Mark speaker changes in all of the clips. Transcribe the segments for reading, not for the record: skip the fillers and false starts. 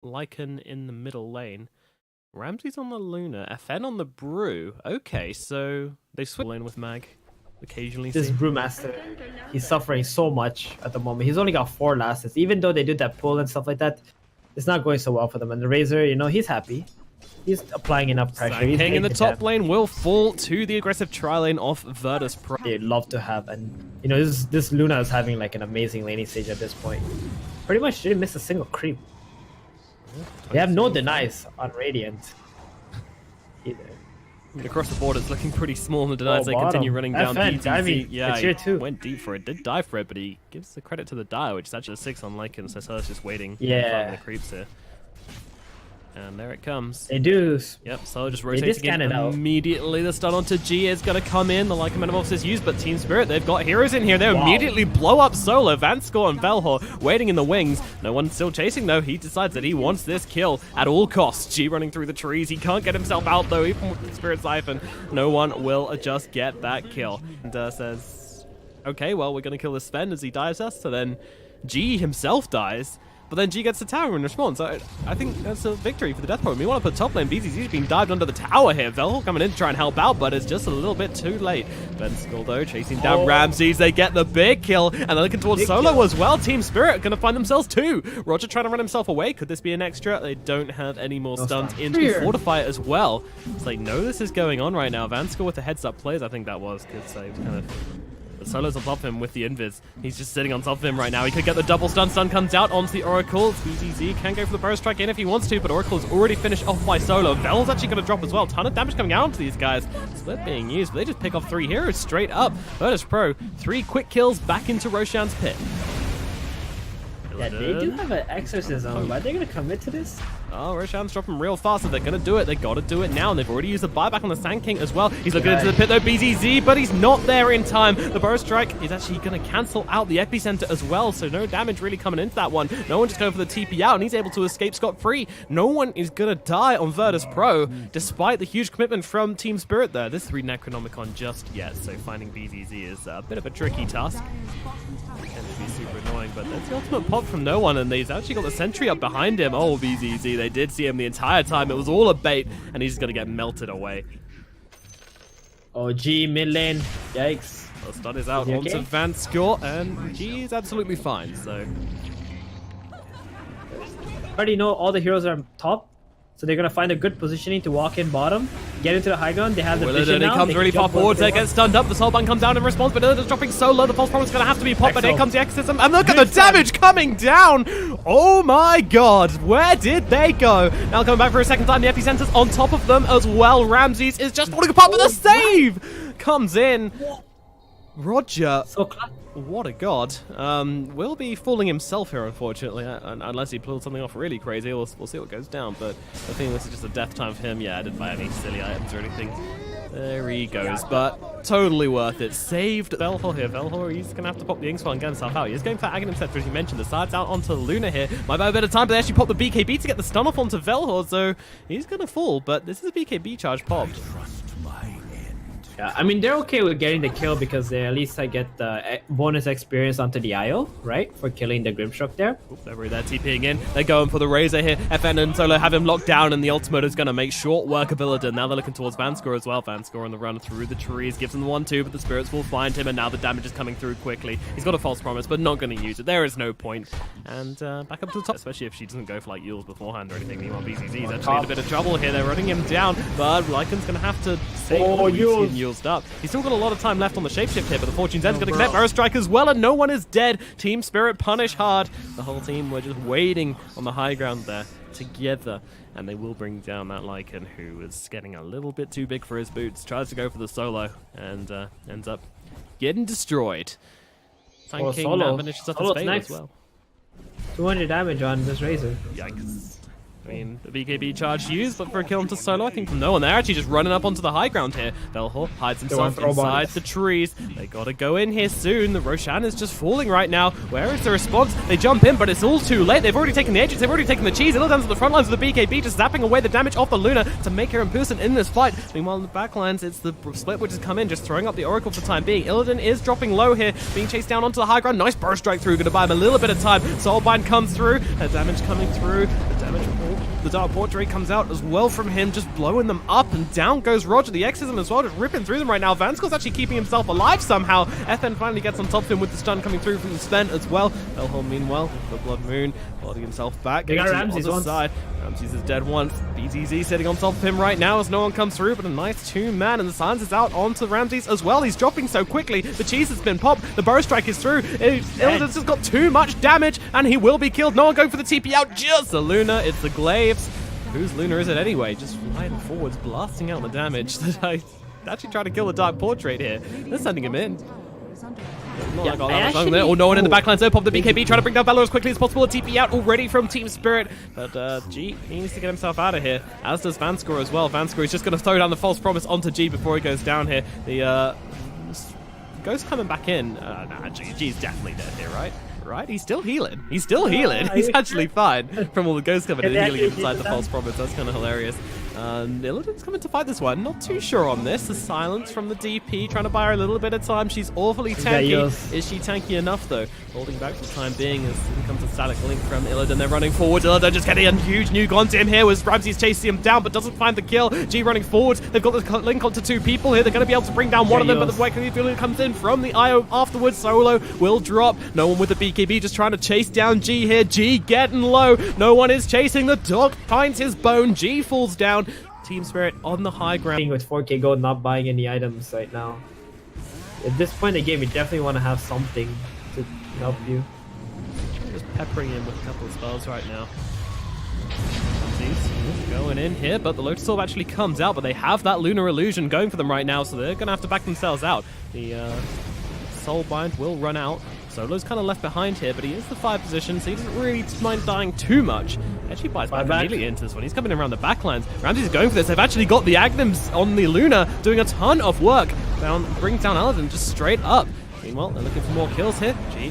Speaker 1: Lycan in the middle lane. Ramsey's on the Luna, FN on the Brew. Okay, so they switch lane with Mag. Occasionally
Speaker 2: This Brewmaster, he's suffering so much at the moment. He's only got 4 lasts. Even though they did that pull and stuff like that, it's not going so well for them. And the Razor, you know, he's happy. He's applying enough pressure. He's
Speaker 1: King in the top
Speaker 2: damage.
Speaker 1: lane will fall to the aggressive tri-lane off Virtus Pro.
Speaker 2: They'd love to have, and you know, this Luna is having like an amazing laning stage at this point. Pretty much didn't miss a single creep. They have no denies on Radiant either.
Speaker 1: Across the board, it's looking pretty small, and the denies they continue running down.
Speaker 2: FN, diving.
Speaker 1: Yeah,
Speaker 2: It's here too.
Speaker 1: Went deep for it, did die for it, but he gives the credit to the die, which is actually a 6 on Lycan, so Solo's just waiting.
Speaker 2: Yeah.
Speaker 1: The creeps here. And there it comes.
Speaker 2: They do.
Speaker 1: Yep, Solo just
Speaker 2: They
Speaker 1: rotates
Speaker 2: just
Speaker 1: again.
Speaker 2: scan it out.
Speaker 1: Immediately the stun onto G is going to come in. The Lycan Metamorphosis is used, but Team Spirit, they've got heroes in here. They immediately blow up Solo. Vanscore and Velhor waiting in the wings. No one's still chasing, though. He decides that he wants this kill at all costs. G running through the trees. He can't get himself out, though, even with the Spirit Siphon. No one will just get that kill. And says, okay, well, we're going to kill this Sven as he dives us. So then G himself dies. But then G gets the tower in response. I think that's a victory for the Death Point. We want to put top lane. BZZ's being dived under the tower here. Velhor coming in to try and help out, but it's just a little bit too late. Vanscore, though, chasing down Ramses. They get the big kill, and they're looking towards Solo as well. Team Spirit going to find themselves too. Roger trying to run himself away. Could this be an extra? They don't have any more stuns in to fortify it as well. So they know this is going on right now. Vanscore with the heads-up plays, I think that was, because he was kind of... But Solo's on top of him with the invis. He's just sitting on top of him right now. He could get the double stun. Stun comes out onto the Oracle. BZZ can go for the burst strike in if he wants to, but Oracle is already finished off by Solo. Vel's actually going to drop as well. Ton of damage coming out onto these guys. Split being used, but they just pick off 3 heroes straight up. Virtus Pro, 3 quick kills back into Roshan's pit.
Speaker 2: Yeah, they do have an exorcism, but they're gonna commit to this.
Speaker 1: Oh, Roshan's dropping real fast, so they're going to do it. They got to do it now, and they've already used the buyback on the Sand King as well. He's looking into the pit, though, BZZ, but he's not there in time. The Burst Strike is actually going to cancel out the Epicenter as well, so no damage really coming into that one. No one just going for the TP out, and he's able to escape scot-free. No one is going to die on Virtus Pro, despite the huge commitment from Team Spirit there. This 3 Necronomicon just yet, so finding BZZ is a bit of a tricky task. It can be super annoying, but that's the ultimate pop from no one, and he's actually got the sentry up behind him. Oh, BZZ, they did see him the entire time. It was all a bait, and he's going to get melted away.
Speaker 2: Oh, G mid lane. Yikes.
Speaker 1: Well, stun is out
Speaker 2: Is he
Speaker 1: onto
Speaker 2: okay?
Speaker 1: Vanscore, and G is absolutely fine, so...
Speaker 2: Already know all the heroes are top, so they're gonna find a good positioning to walk in bottom, get into the high ground. They have the vision
Speaker 1: Illidan, he
Speaker 2: now.
Speaker 1: comes
Speaker 2: They
Speaker 1: really
Speaker 2: can
Speaker 1: far
Speaker 2: jump
Speaker 1: forward,
Speaker 2: wherever
Speaker 1: they get stunned up, the Soulbind comes down in response, but Illidan's dropping so low, the False Promise is going to have to be popped, but here comes the Exorcism, and look at the damage coming down! Oh my god, where did they go? Now coming back for a second time, the Epicenter's on top of them as well. Ramses is just falling apart, but the save comes in. Roger,
Speaker 2: So class.
Speaker 1: what a god. Will be fooling himself here, unfortunately, unless he pulls something off really crazy. We'll see what goes down, but I think this is just a death time for him. Yeah, I didn't buy any silly items or anything. There he goes, but totally worth it. Saved Velhor here. Velhor, he's going to have to pop the Inkspell and get himself out. He's going for Aghanim Scepter, as you mentioned. The side's out onto Luna here. Might buy a bit of time, but they actually pop the BKB to get the stun off onto Velhor, so he's going to fall, but this is a BKB charge popped.
Speaker 2: Yeah, I mean, they're okay with getting the kill because they at least get the bonus experience onto the IO, right? For killing the Grimstroke there.
Speaker 1: They're TPing in. They're going for the Razor here. FN and Solo have him locked down, and the ultimate is going to make short work of Illidan. Now they're looking towards Vanscore as well. Vanscore on the run through the trees. Gives him the 1-2, but the Spirits will find him, and now the damage is coming through quickly. He's got a False Promise, but not going to use it. There is no point. And back up to the top, especially if she doesn't go for like Yules beforehand or anything. Meanwhile, BZZ is actually in a bit of trouble here. They're running him down, but Lycan's going to have to save
Speaker 2: Yules.
Speaker 1: Yules up. He's still got a lot of time left on the shapeshift here, but the Fortune's End's going to connect Burst Strike as well, and no one is dead. Team Spirit punish hard. The whole team were just waiting on the high ground there together, and they will bring down that Lycan, who is getting a little bit too big for his boots. Tries to go for the solo and ends up getting destroyed. Sand King now finishes up his fate as well.
Speaker 2: 200 damage on this Razor.
Speaker 1: Yikes. I mean, the BKB charge used, but for a kill onto Solo, I think from no one. They're actually just running up onto the high ground here. Velhor hides himself inside the trees. They gotta go in here soon. The Roshan is just falling right now. Where is the response? They jump in, but it's all too late. They've already taken the edges. They've already taken the cheese. Illidan's at the front lines of the BKB, just zapping away the damage off the Luna to make her imperson in this fight. Meanwhile, in the back lines, it's the Split which has come in, just throwing up the Oracle for the time being. Illidan is dropping low here, being chased down onto the high ground. Nice burst strike through. Gonna buy him a little bit of time. Soulbind comes through. The damage coming through. The damage The Dark Portrait comes out as well from him, just blowing them up, and down goes Roger. The Exorcism as well, just ripping through them right now. Vanscore's actually keeping himself alive somehow. FN finally gets on top of him with the stun coming through from Sven as well. Velhor, meanwhile, the Blood Moon, holding himself back.
Speaker 2: They got
Speaker 1: BZZ
Speaker 2: Ramses
Speaker 1: on the
Speaker 2: once.
Speaker 1: side. Ramses is dead once. BZZ sitting on top of him right now as no one comes through, but a nice 2-man, and the silence is out onto Ramses as well. He's dropping so quickly. The cheese has been popped. The bow strike is through. Illidan's just got too much damage, and he will be killed. No one going for the TP out. Just the Luna. It's the Glaives. Whose Luna is it anyway? Just flying forwards, blasting out the damage. Actually trying to kill the Dark Portrait here. They're sending him in.
Speaker 2: Yeah,
Speaker 1: Oh, no one in the backline. So pop the BKB, trying to bring down Velhor as quickly as possible. A TP out already from Team Spirit. But G, he needs to get himself out of here, as does Vanscore as well. Vanscore is just going to throw down the False Promise onto G before he goes down here. The Ghost coming back in. Nah, G's definitely dead here, right? Right? He's still healing. He's still healing. He's actually fine from all the ghosts coming in and healing inside the False Promise. That's kind of hilarious. Illidan's coming to fight this one. Not too sure on this. The silence from the DP, trying to buy her a little bit of time. She's awfully tanky. Is she tanky enough, though? Holding back for the time being as in comes a static link from Illidan. They're running forward. Illidan just getting a huge nuke onto him here as Ramses chasing him down, but doesn't find the kill. G running forward. They've got the link onto 2 people here. They're going to be able to bring down one of them, but the Wakeling feeling comes in from the IO afterwards. Solo will drop. No one with the BKB, just trying to chase down G here. G getting low. No one is chasing. The dog finds his bone. G falls down. Team Spirit on the high ground.
Speaker 2: With 4k gold, not buying any items right now. At this point in the game, you definitely want to have something to help you.
Speaker 1: Just peppering him with a couple of spells right now. Going in here, but the Lotus Orb actually comes out, but they have that Lunar Illusion going for them right now, so they're going to have to back themselves out. The Soulbind will run out. Solo's kind of left behind here, but he is the 5 position, so he doesn't really mind dying too much. Actually buys back immediately into this one. He's coming around the backlines. Ramses is going for this. They've actually got the Aghanim's on the Luna, doing a ton of work. Brings down Illidan just straight up. Meanwhile, they're looking for more kills here. G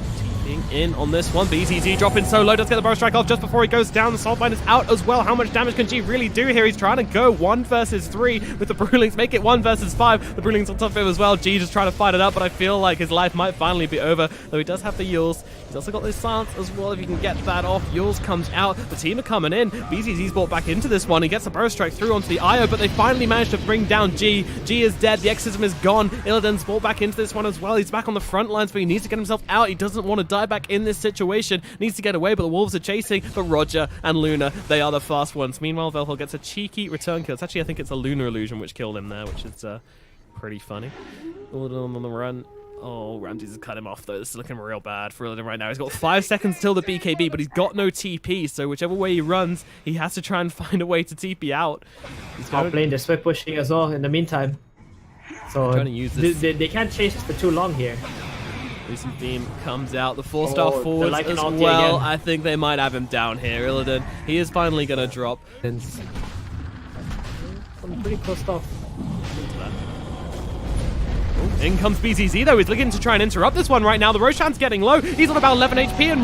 Speaker 1: TPing in on this one. BZZ dropping so low. Does get the bow strike off just before he goes down. The Soulbind is out as well. How much damage can G really do here? He's trying to go 1 versus 3 with the Brewlings. Make it 1 versus 5. The Brewlings on top of him as well. G just trying to fight it up, but I feel like his life might finally be over. Though he does have the Yules. He's also got this silence as well. If you can get that off, Yules comes out. The team are coming in. BZZ's brought back into this one. He gets a bow strike through onto the IO, but they finally managed to bring down G. G is dead. The Exorcism is gone. Illidan's brought back into this one as well. He's back on the front lines, but he needs to get himself out. He doesn't want to die back in this situation. Needs to get away, but the Wolves are chasing. But Roger and Luna, they are the fast ones. Meanwhile, Velhor gets a cheeky return kill. It's actually, I think it's a Lunar Illusion which killed him there, which is pretty funny. Illidan on the run. Oh, Ramses has cut him off, though. This is looking real bad for Illidan right now. He's got 5 seconds till the BKB, but he's got no TP, so whichever way he runs, he has to try and find a way to TP out. He's
Speaker 2: playing the swift pushing as well in the meantime. So
Speaker 1: trying to use this.
Speaker 2: They can't chase for too long here.
Speaker 1: Lucent Beam comes out, the 4-star forwards as well. Again. I think they might have him down here. Illidan, he is finally going to drop.
Speaker 2: I'm pretty close off.
Speaker 1: In comes BZZ though, he's looking to try and interrupt this one right now. The Roshan's getting low, he's on about 11 HP and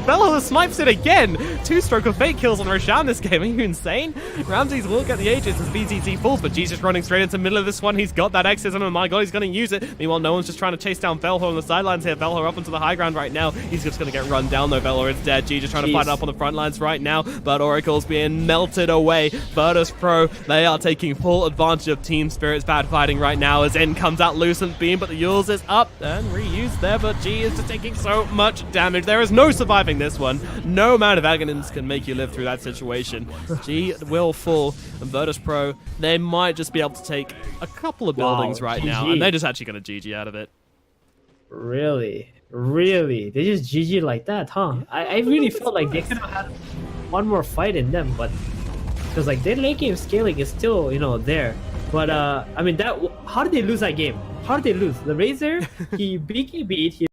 Speaker 1: Velhor snipes it again. 2 Stroke of Fate kills on Roshan this game. Are you insane? Ramses will get the Aegis as BZZ falls, but G's just running straight into the middle of this one. He's got that Exorcism, and my god, he's going to use it. Meanwhile, no one's just trying to chase down Velhor on the sidelines here. Velhor up onto the high ground right now. He's just going to get run down though. Velhor is dead. G just trying to fight it up on the front lines right now, but Oracle's being melted away. Virtus Pro, they are taking full advantage of Team Spirit's bad fighting right now as in comes out Lucent Beam, but the Yules is up and reused there, but G is just taking so much damage. There is no surviving this one. No amount of Aghanims can make you live through that situation. G will fall, and Virtus Pro, they might just be able to take a couple of buildings right now, and they're just actually going to GG out of it.
Speaker 2: Really? Really? They just GG like that, huh? I really felt like they could have had one more fight in them, but because like their late game scaling is still, you know, there. But I mean, how did they lose that game? How did they lose? The Razor, he BKB'd,